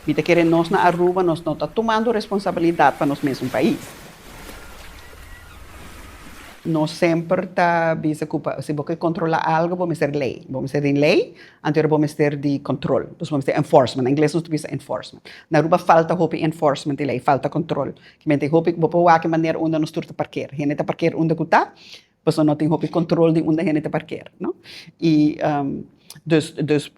Mita querer nós na Aruba, nós não está tomando responsabilidade para nós mesmo país. Nós sempre está bisa culpa, se você controlar algo, vamos ter lei. Vamos ter em lei, anterior vamos ter de controle. Então vamos ter enforcement. Em inglês nós bisa enforcement. Na Aruba falta hope enforcement de lei, falta controle. Que mente hope que vou a que maneira onde nós turta parquear. Gente está parquear onde que está, pues não tem hope controle de onde a gente está parquear, não? E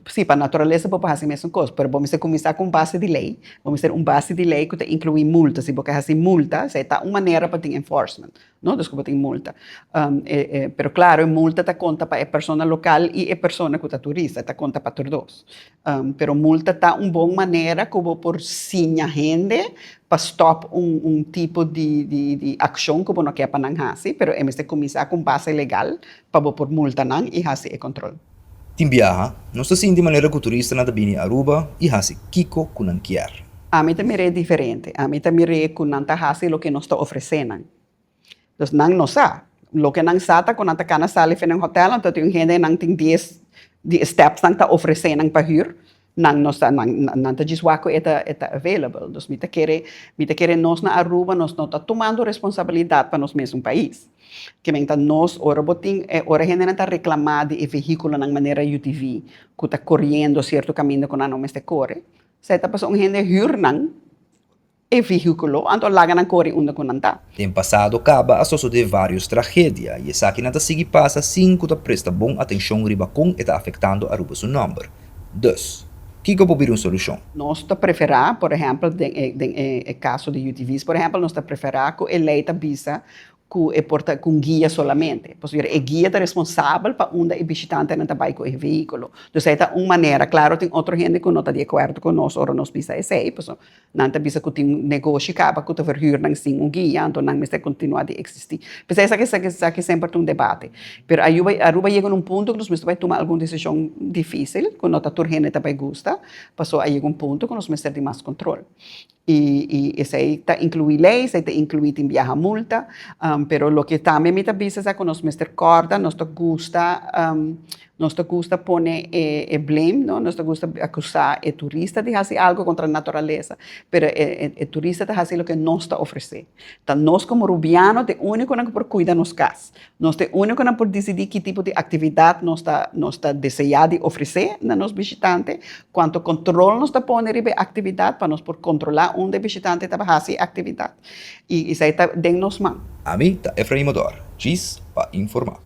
sim, para a natureza, vou fazer a mesma coisa, mas vamos começar com base de lei. Vamos ter base de lei que inclui multa. Se você fazer multa, se está uma maneira para ter enforcement, não? Desculpa, tem multa. Pero claro, multa está conta para a pessoa local e a pessoa que está turista, está conta para todos. Pero multa está uma boa maneira como por sim a gente para stop tipo de ação que não quer para não fazer, pero é mesmo começar com base legal para por multa não e fazer o controle. Tim viaja, não se sente de maneira que o turista nada bini Aruba e hasi kiko kunan kier. A mim também é diferente. A mim também é que não está fazendo o que nós está oferecendo. Então, não sabe. O que não sabe, quando está cana sala em um hotel, então tem gente não tem 10 steps que está oferecendo para ir. Não está diz que está available. Então, me querer nós na Aruba, nós não está tomando responsabilidade para nós mesmo país. Que então nós ora a gente não está reclamando de veículo na maneira UTV que está correndo certo caminho que não está corre. Se está passando gente hur não e veículo, então lá não corre onde não está. Tem passado acaba a suceder várias tragédias e essa aqui não se passa sem que presta bom atenção riba com e está afetando Aruba seu número. Dus, que pode vir uma solução? Nós está preferar, por exemplo, em caso de UTVs, por exemplo, nós está preferar que ele está visa com guia solamente. Porque o guia é responsável para onde o visitante não vai com o veículo. Então, é uma maneira, claro, tem outra gente que não está de acordo com nós, ou nós bisa esse, porque não está bisa que tem negócio que está verhuur sem guia, então não vai continuar a existir. Mas essa que sempre tem debate. Mas Aruba chega num ponto que nós vai tomar alguma decisão difícil, que não está toda gente também gosta, passou a chegar ponto que nós vamos ter de mais controle. E isso aí está incluído lei, isso aí está incluído em viajar multa, pero lo que também me está dizendo é que nós vamos ter corda, nós gusta poner blame, não? Nós gusta acusar o turista de fazer algo contra a natureza, pero o turista está fazendo o que nós está oferecendo. Então, nós como rubianos, é o único que por cuidar nos casas. Nós é o único que por decidir que tipo de atividade nós está desejando oferecer a nos visitantes, quanto controle nós está poner a atividade para nós por controlar onde o visitante está fazendo atividade. E isso aí está dentro de nos mãos. A mim, tá Efraim Modor, GIS para informar.